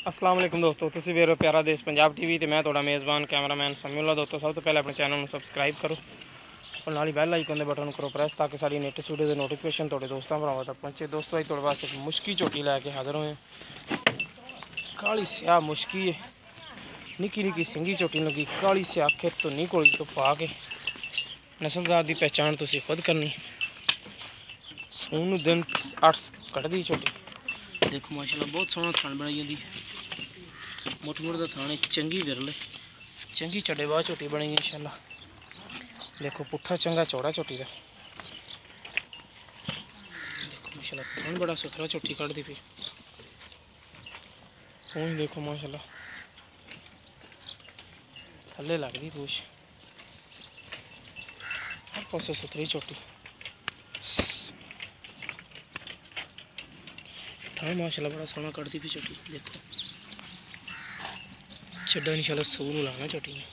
अस्सलाम वालेकुम दोस्तों, तुसीं वेख रहे हो प्यारा देश पंजाब टीवी ते मैं तुहाडा मेज़बान कैमरामैन समीउल्लाह। दोस्तों सब तो पहले अपने चैनल में सबसक्राइब करो और नाल ही बैल आइकन दे बटन करो प्रेस ताकि सारी लेटेस्ट वीडियो के नोटिफिकेशन तुहाडे दोस्तों भरावां तक पहुंचे। दोस्तों अज तुहाडे वास्ते मुश्की झोटी लैके हाज़र होए। काली स्याह मुश्की है, निक्की निक्की सिंगी झोटी लगी काली स्याह खेत तो नहीं कोली तो पा के नस्लजात की पहचान तुसीं खुद करनी। सून दिन 8 कटदी झोटी देखो माशाल्लाह बहुत सोहना थान बनाई जाती। मुठ मुठ का थान चंगी विरल चंगी चड्डेबाज झोटी बनी इंशाल्लाह। देखो पुट्ठा चंगा चौड़ा झोटी का देखो माशाल्लाह थान बड़ा सुथरा झोटी कटदी फिर पूछ देखो माशाल्लाह थल्ले लगदी पूछ हर पासों सुथरी झोटी थान माशाल्लाह बड़ा सोहना कटदी भी झोटी। देखो चड्डा इंशाल्लाह सूर लाना झोटी में।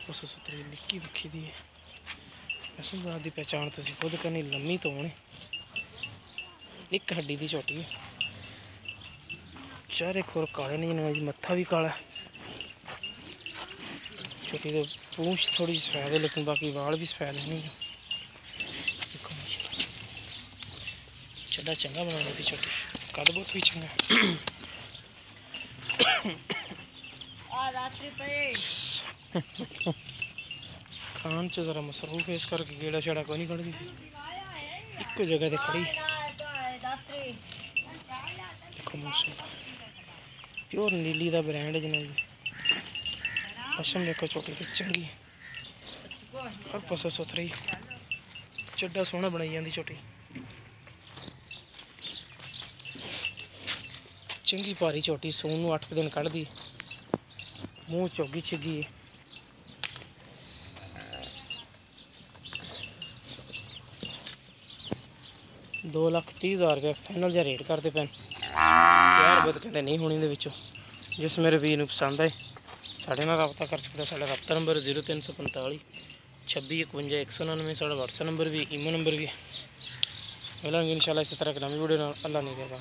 उस सुथरी निक्की दिखी दी है नस्लजात की पहचान तुसीं खुद करनी। लम्मी तो होने एक हड्डी की झोटी है, चेहरे खुर काले नहीं मत्था भी काला। झोटी तो पूंछ थोड़ी सफेद है लेकिन बाकी वाल भी सफेद नहीं है। चड्डा चंगा बना दी झोटी, कद बहुत भी चंगा खान च जरा मसरूफ है इस करके गेड़ा शेड़ा कोई नहीं कढ़दी एक जगह ते खड़ी। देखो माशाल्लाह प्योर नीली का ब्रांड है जनाब। पशम देखो छोटी तो चंगी हर पासों सुथरी चड्डा सोहना बनाई जाती छोटी चंगी भारी झोटी। सून 8 दिन कढ़दी मूँह चौगी छिगी है। ₹2,30,000 फाइनल जहा रेट करते पे यार बद कहते नहीं होनी दे जिस मेरे वीर नूं पसंद आए साढ़े नाल रब्ता कर सकता। साढ़ा रब्ता नंबर 0345 26 51 199। साढ़ा व्हाट्सएप नंबर भी ईमो नंबर भी मिलेंगे इंशाल्लाह इसी तरह एक नवी वीडियो। अल्लाह नहीं देगा।